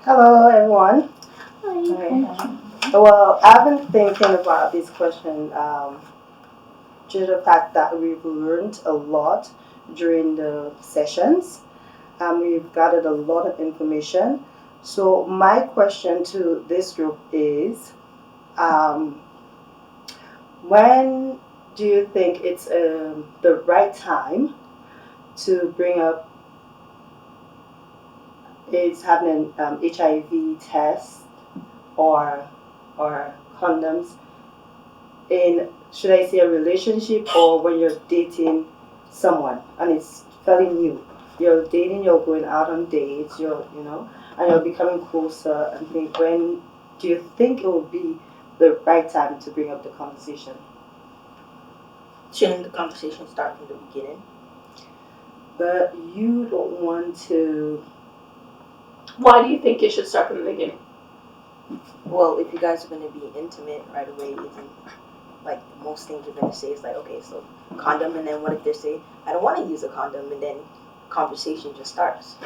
Hello, everyone. Hi. Well, I've been thinking about this question due to the fact that we've learned a lot during the sessions. We've gathered a lot of information. So, my question to this group is um, when do you think it's the right time to bring up it's having an HIV test or condoms in, should I say, a relationship, or when you're dating someone and it's fairly new? You're dating, you're going out on dates, and you're becoming closer. And think, when do you think it will be the right time to bring up the conversation? Shouldn't the conversation start from the beginning? But you don't want to. Why do you think it should start from the beginning? Well, if you guys are going to be intimate right away, isn't like most things you're going to say is like, okay, so condom, and then what if they say, I don't want to use a condom, and then conversation just starts.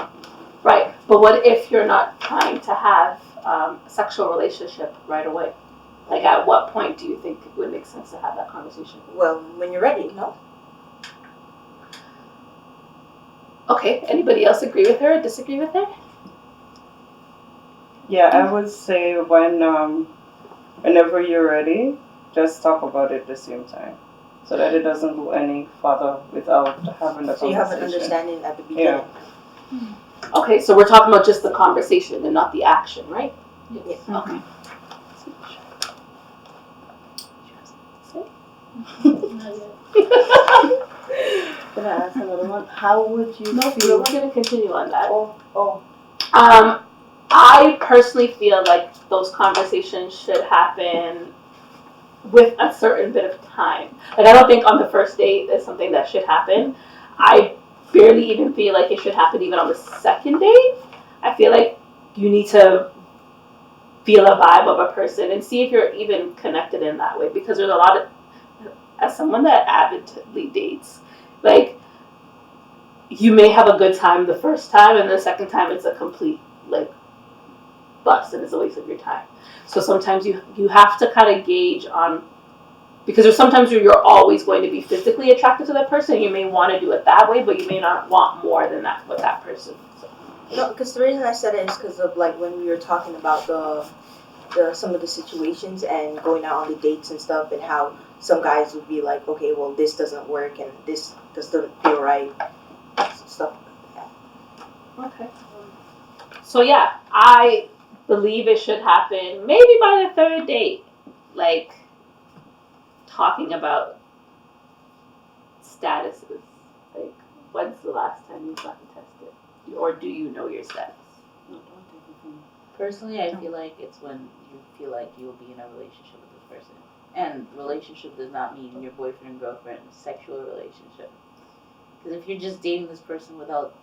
Right, but what if you're not trying to have a sexual relationship right away? Like, at what point do you think it would make sense to have that conversation? Well, when you're ready, no? Okay, anybody else agree with her or disagree with her? Yeah, I would say whenever you're ready, just talk about it at the same time, so that it doesn't go any further without having the conversation. So you have an understanding at the beginning. Yeah. Okay, so we're talking about just the conversation and not the action, right? Yes. Okay. Can I ask another one? How would you No, feel? we're going to continue on that. Oh. I personally feel like those conversations should happen with a certain bit of time. Like, I don't think on the first date is something that should happen. I barely even feel like it should happen even on the second date. I feel like you need to feel a vibe of a person and see if you're even connected in that way, because there's a lot of, as someone that avidly dates, like, you may have a good time the first time and the second time it's a complete like bust and it's a waste of your time. So sometimes you have to kind of gauge on, because there's sometimes where you're always going to be physically attracted to that person. You may want to do it that way, but you may not want more than that with that person. So. No, because the reason I said it is because of like when we were talking about the some of the situations and going out on the dates and stuff, and how some guys would be like, okay, well, this doesn't work and this doesn't feel right, stuff like that. Okay. So yeah, I believe it should happen maybe by the third date, like talking about statuses, like when's the last time you've gotten tested, or do you know your status? Personally, I feel like it's when you feel like you will be in a relationship with this person. And relationship does not mean your boyfriend and girlfriend, sexual relationship. Because if you're just dating this person without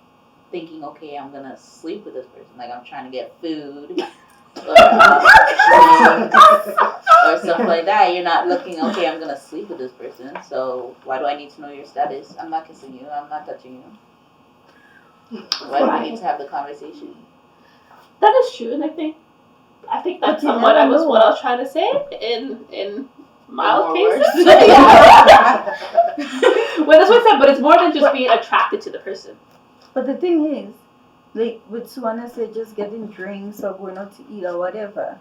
thinking, okay, I'm gonna sleep with this person, like I'm trying to get food or stuff like that, you're not looking, okay, I'm gonna sleep with this person, so why do I need to know your status? I'm not kissing you, I'm not touching you. Why do I need to have the conversation? That is true, and I think that's somewhat what I was trying to say in mild cases. Yeah. Well, that's what I said, but it's more than just being attracted to the person. But the thing is, like with Suwana said, just getting drinks or going out to eat or whatever.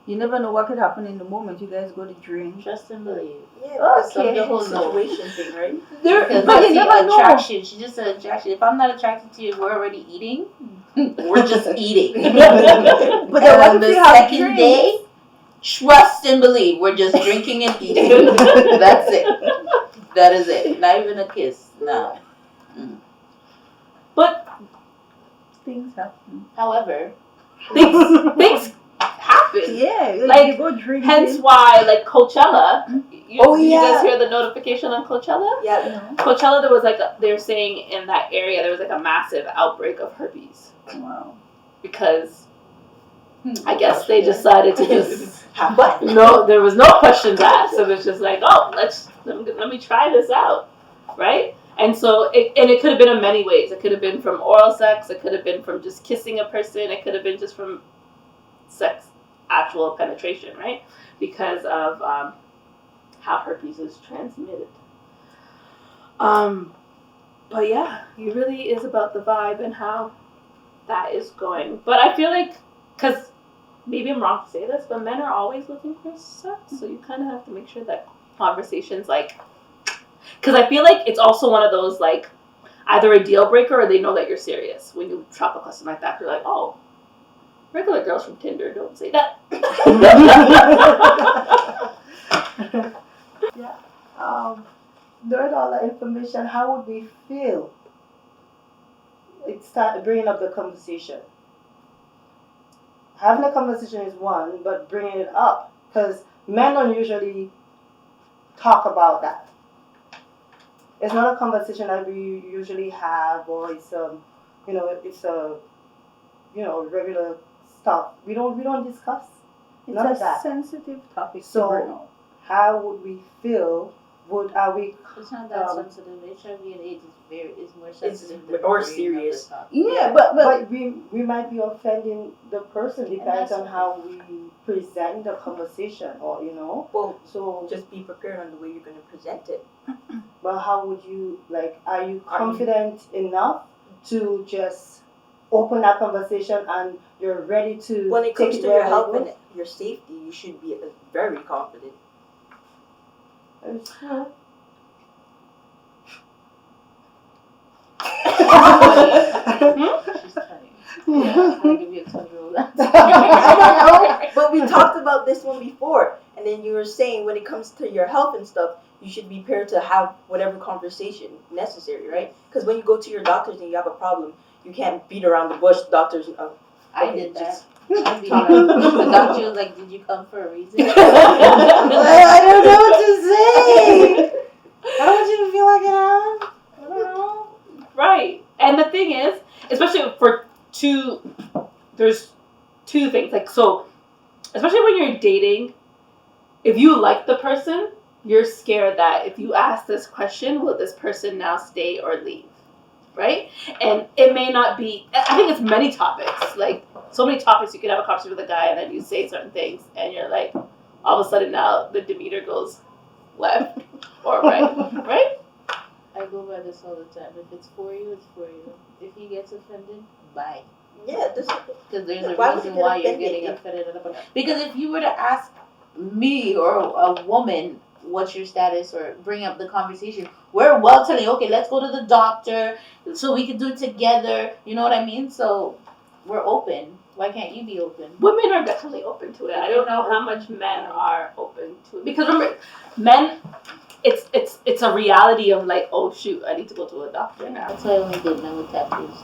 You never know what could happen in the moment you guys go to drink. Trust and believe. Yeah, because Okay. of the whole situation thing, right? Because but you that's never the know. attraction. She just said attraction. If I'm not attracted to you, we're already eating. We're just eating. But then And what on if the you have second drinks? day, trust and believe. We're just drinking and eating. That's it. That is it. Not even a kiss. No. But Things happen. However, things happen. Yeah, Like, you go drinking. Hence why, like Coachella. You guys yeah. hear the notification on Coachella? Yeah. Coachella, there was they're saying in that area there was like a massive outbreak of herpes Wow. because I guess they decided to just What? no, there was no questions asked, so it's just like, oh, let me try this out, right? And so it could have been in many ways. It could have been from oral sex. It could have been from just kissing a person. It could have been just from sex, actual penetration, right? Because of how herpes is transmitted. But yeah, it really is about the vibe and how that is going. But I feel like, because maybe I'm wrong to say this, but men are always looking for sex, so you kind of have to make sure that conversations, like, because I feel like it's also one of those, like, either a deal breaker or they know that you're serious. When you drop a question like that, they're like, oh, regular girls from Tinder don't say that. Yeah. During all that information, how would we feel? It start bringing up the conversation. Having a conversation is one, but bringing it up, because men don't usually talk about that. It's not a conversation that we usually have, or it's regular stuff. We don't discuss none of It's a that. sensitive topic So- to bring up. How would we feel? Are we? It's not that sensitive. HIV and AIDS is more sensitive than more the serious. topic. Yeah, but But we might be offending the person. Depends that's on how we present the conversation, or Well, So, just be prepared on the way you're gonna present it. but how would you are you confident enough to just open that conversation and you're ready to When it comes take to where your it health goes? and your safety, you should be very confident. It's true. She's funny. Yeah, I'll give you a 20-year-old. I don't know, but we talked about this one before, and then you were saying when it comes to your health and stuff, you should be prepared to have whatever conversation necessary, right? Because when you go to your doctors and you have a problem, you can't beat around the bush. Doctors, I okay, did that. just- I beat her up. The doctor was like, "Did you come for a reason?" I don't know what to say. I don't want you to feel like it. I don't know. Right. And the thing is, especially there's two things. Like, so, especially when you're dating, if you like the person, you're scared that if you ask this question, will this person now stay or leave? Right? And it may not be, I think it's many topics. Like, so many topics you could have a conversation with a guy and then you say certain things and you're like, all of a sudden now the demeanor goes left or right. Right? I go by this all the time. If it's for you, it's for you. If he gets offended, bye. yeah, this. Because there's a Why would you reason get why you're offended? getting offended at a point. Because if you were to ask me or a woman, what's your status, or bring up the conversation, we're well telling, okay, let's go to the doctor so we can do it together. You know what I mean? So we're open. Why can't you be open? Women are definitely open to it. I don't know how much men are open to it. Because remember, men, it's a reality of like, oh shoot, I need to go to a doctor now. That's why I only date men with tattoos.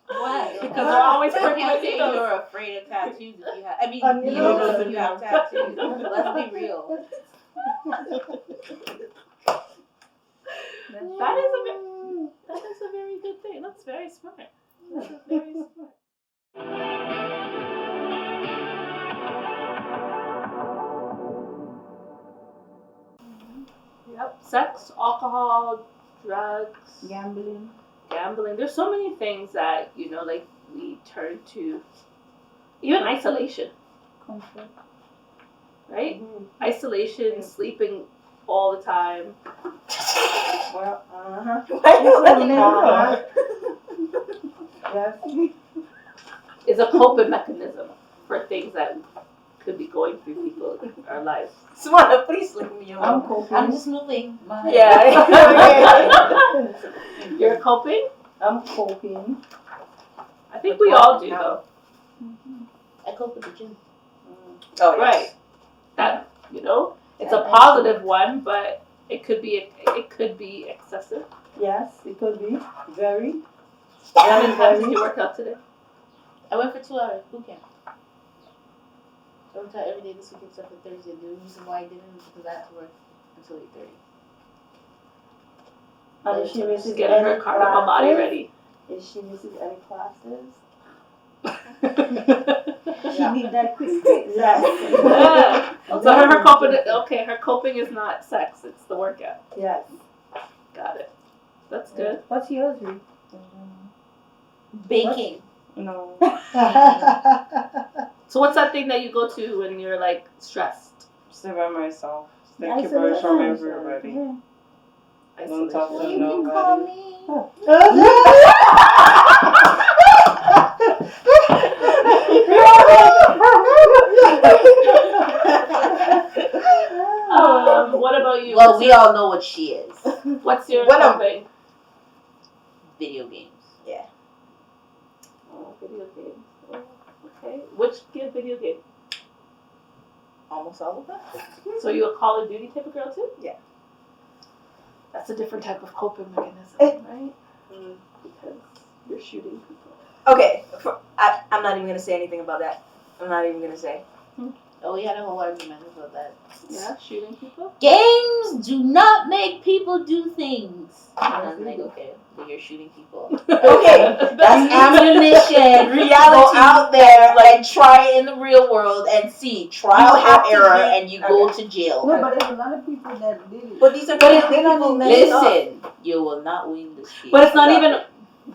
Why? Because they're always I working can't with say needles. you're afraid of tattoos if you have. I mean, On you your know nose. if you have tattoos. Let's be real. That is a very good thing. That's very smart. That is very smart. Yep. Sex, alcohol, drugs, Gambling. gambling. There's so many things that, like we turn to. Even isolation, Comfort. right? Isolation, sleeping all the time. Well, Why are you looking at me? Yes. Is a coping mechanism for things that could be going through people in our lives. Samantha, please leave me I'm alone. coping. I'm just moving. My Yeah. You're coping? I'm coping. I think we all do, though. I cope with the gym. Oh, yes. Right. That, it's a positive one, but it could be excessive. Yes, it could be. Very. How many times did you work out today? I went for 2 hours boot camp. I worked out every day this week except for Thursday. The reason why I didn't is because I had to work until 8:30. And if she misses Just getting her carnival body ready. If she misses any classes. She need that quick fix. Yes. So her coping is not sex, it's the workout. Yes. Got it. That's good. What's yours, Ruth? Baking. No. So what's that thing that you go to when you're like stressed? Stay by myself. Stay away from everybody. Yeah. Don't talk to You can call nobody. me. What about you? Well, we all know what she is. What's your What am- coping? Video games. Oh, video games. Oh, okay. Which video game? Almost all of them. So you a Call of Duty type of girl too? Yeah. That's a different type of coping mechanism, right? Mm. Because you're shooting people. Okay, I'm not even gonna say anything about that. I'm not even gonna say. Oh, we had a whole argument about that. Yeah, shooting people. Games do not make people do things. And I'm like, okay, but you're shooting people. Okay, That's ammunition. Reality. Go out there and try it in the real world and see trial You have and to error, be- and you go to jail. No, but there's a lot of people that did it. But these are But people don't that even Listen, you will not win this game. But it's not even.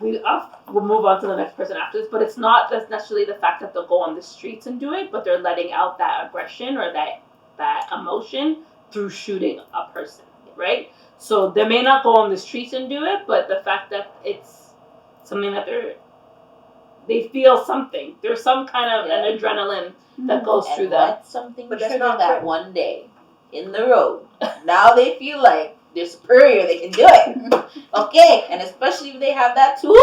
We'll move on to the next person after this. But it's not necessarily the fact that they'll go on the streets and do it, but they're letting out that aggression or that emotion through shooting a person, right? So they may not go on the streets and do it, but the fact that it's something that they feel something. There's some kind of an adrenaline that goes and through them. let something But that's trigger not that fair. one day in the road. Now they feel like they're superior. They can do it. Okay, and especially if they have that tool.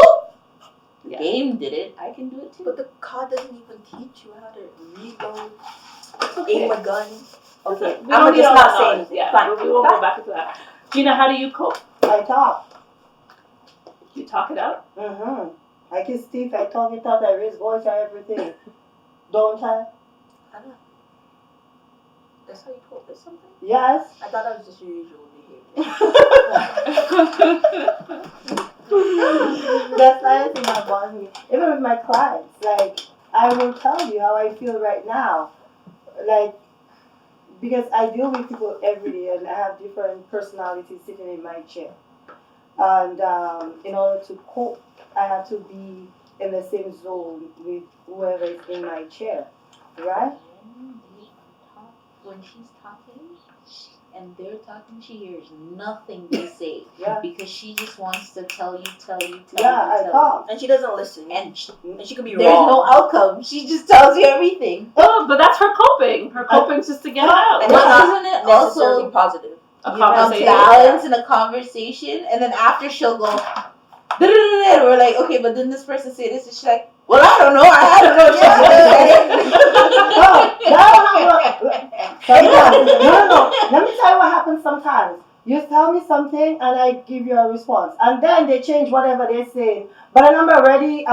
The Yeah. game did it. I can do it too. But the COD doesn't even teach you how to reload, Okay. aim a gun. Okay, We I'm don't gonna need just all not that say knowledge. anything. Yeah, Fine. we won't go back into that. Gina, how do you cope? I talk. You talk it out? Mm-hmm. I kiss teeth, I talk it out, I raise voice, I everything. Don't I? I don't know. That's how you cope with something? Yes. I thought that was just your usual behavior. That's the other thing that bothers me. Even with my clients, like, I will tell you how I feel right now. Like, because I deal with people every day and I have different personalities sitting in my chair. And in order to cope, I have to be in the same zone with whoever is in my chair, right? When she's talking and they're talking, she hears nothing they say Yeah. because she just wants to tell you. Yeah, I talk. And she doesn't listen. And And she could be there's wrong. no outcome. She just tells you everything. Oh, but that's her coping. Her coping's just to get it out. And But it's not isn't it necessarily also positive. A a conversation. balance in a conversation? And then after she'll go, and we're like, okay, but didn't this person say this? And she's like, well, I don't know. I don't know what she's Sometimes, no. Let me tell you what happens sometimes. You tell me something and I give you a response. And then they change whatever they're saying. But then I'm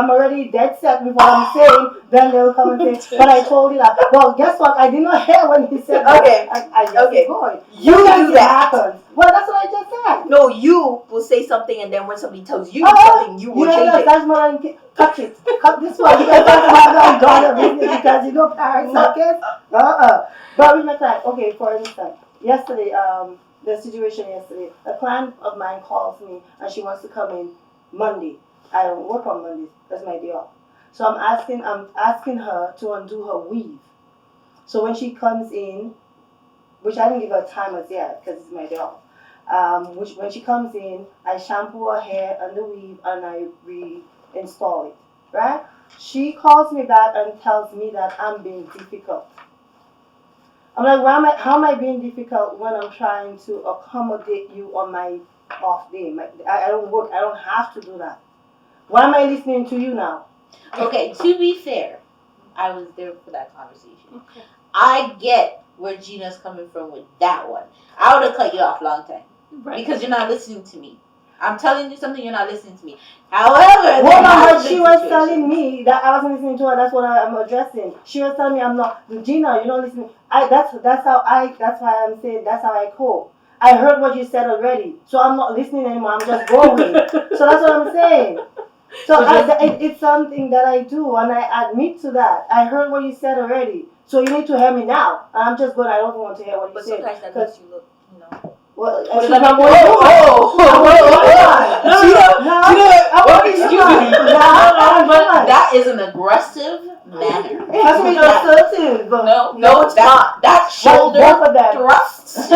already dead set with what I'm saying. Then they'll come and say, but I told you that. Well, guess what? I did not hear when he said that. Okay. I just Okay. keep going. You Sometimes do it that. happens. Well, that's what I just said. No, you will say something and then when somebody tells you Oh, something, you will know, change it. that's more than cut it. Cut this one because that's why I'm done business because you know parents are kids. But with my client, okay, for instance, yesterday, the situation yesterday, a client of mine calls me and she wants to come in Monday. I don't work on Mondays. That's my day off. So I'm asking her to undo her weave. So when she comes in, which I didn't give her time as yet because it's my day off. Which when she comes in, I shampoo her hair and the weave and I reinstall it. Right? She calls me back and tells me that I'm being difficult. I'm like, how am I being difficult when I'm trying to accommodate you on my off day? I don't work. I don't have to do that. Why am I listening to you now? Okay, to be fair, I was there for that conversation. Okay. I get where Gina's coming from with that one. I would have cut you off a long time Right. because you're not listening to me. I'm telling you something, you're not listening to me. However, Well, there but she has was been telling me that I wasn't listening to her. That's what I'm addressing. She was telling me I'm not. Gina, you're not listening. That's why I'm saying that's how I cope. I heard what you said already, so I'm not listening anymore. I'm just going. So that's what I'm saying. So it's something that I do, and I admit to that. I heard what you said already, so you need to hear me now. And I'm just going. I don't want to hear what you But said. sometimes that 'Cause- makes you look, Well, What is she's that? not more Oh, human. oh, I'm more human. No, I'm more excuse human. me. No, I'm But human. that is an aggressive manner. It has to be assertive. No, it's not. That's shoulder Both of them. thrusts. I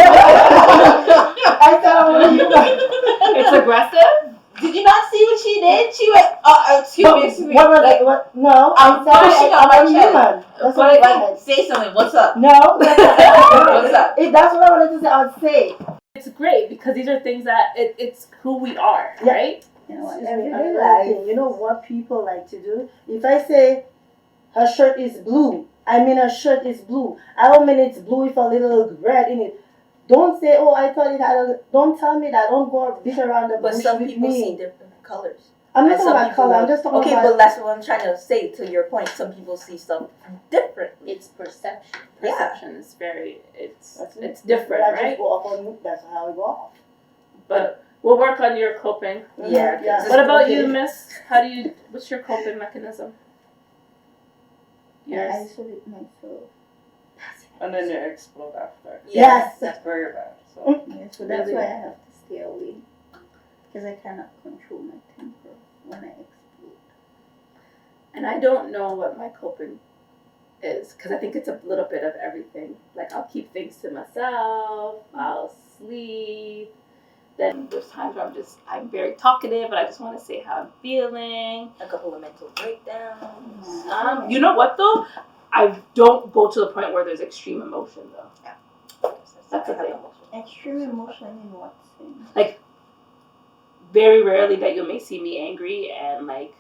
said I'm more human. It's aggressive. Did you not see what she did? She went, excuse me. What was Like, it? What? No, I'm pushing on my I'm chest. human. That's but what I like, say something. What's up? No, What's up? If that's what I wanted to say, I would say. It's great because these are things that it's who we are, Yeah. right? You know, Everyday everyday life. life. You know what people like to do? If I say her shirt is blue, I mean her shirt is blue. I don't mean it's blue with a little red in it. Don't say, oh, I thought it had a. Don't tell me that. Don't go beat around the But bush some with people me. see different colors. I'm not And talking some about people color. I'm like- just talking Okay, about. but that's what I'm trying to say. To your point, some people see stuff differently. It's perception. Yeah. Perception is very it's That's different, that just right? go off on, that's how we go off. But we'll work on your coping. Yeah. Yeah. What about Okay. you, Miss? What's your coping mechanism? I Yours. isolate myself. And then you explode after. Yes. That's very bad. So Yeah, so that's why I have to stay away. Because I cannot control my temper when I explode. And I don't know what my coping is because I think it's a little bit of everything. Like I'll keep things to myself. I'll sleep. Then there's times where I'm very talkative and I just want to say how I'm feeling. A couple of mental breakdowns. You know what though? I don't go to the point where there's extreme emotion though. That's the thing. Extreme emotion in what sense? Very rarely that you may see me angry and like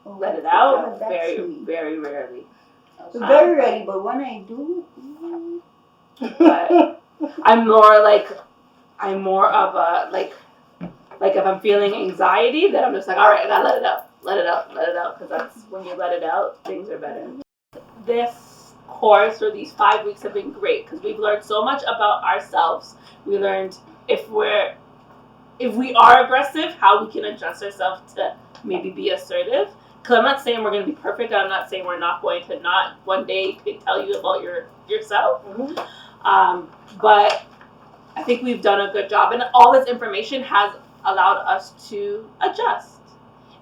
Oh, let it out. that's Very, me. very rarely. Very ready, but when I do, But I'm more of a like if I'm feeling anxiety, then I'm just like, all right, I gotta let it out, because that's when you let it out, things are better. This course or these 5 weeks have been great because we've learned so much about ourselves. We learned if we are aggressive, how we can adjust ourselves to maybe be assertive. Because I'm not saying we're going to be perfect. I'm not saying we're not going to not one day tell you about yourself. But I think we've done a good job. And all this information has allowed us to adjust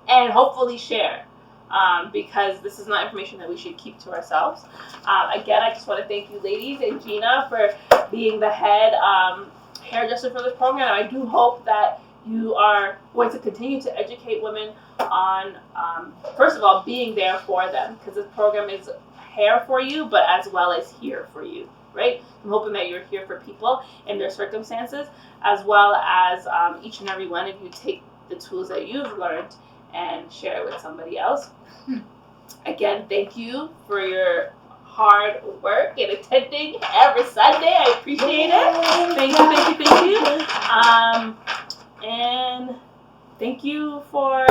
and hopefully share. Because this is not information that we should keep to ourselves. Again, I just want to thank you ladies and Gina for being the head hairdresser for this program. I do hope that you are going to continue to educate women on, first of all, being there for them, because this program is hair for you, but as well as here for you, right? I'm hoping that you're here for people in their circumstances, as well as each and every one of you take the tools that you've learned and share it with somebody else. Again, thank you for your hard work and attending every Sunday. I appreciate it. Thank you. And thank you for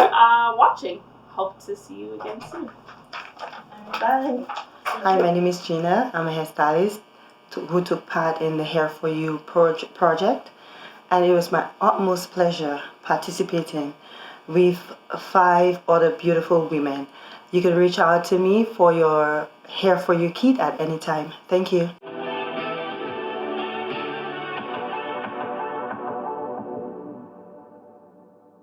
watching. Hope to see you again soon. Bye. Hi, my name is Gina. I'm a hairstylist who took part in the Hair for You project, and it was my utmost pleasure participating with 5 other beautiful women. You can reach out to me for your Hair for You kit at any time. Thank you.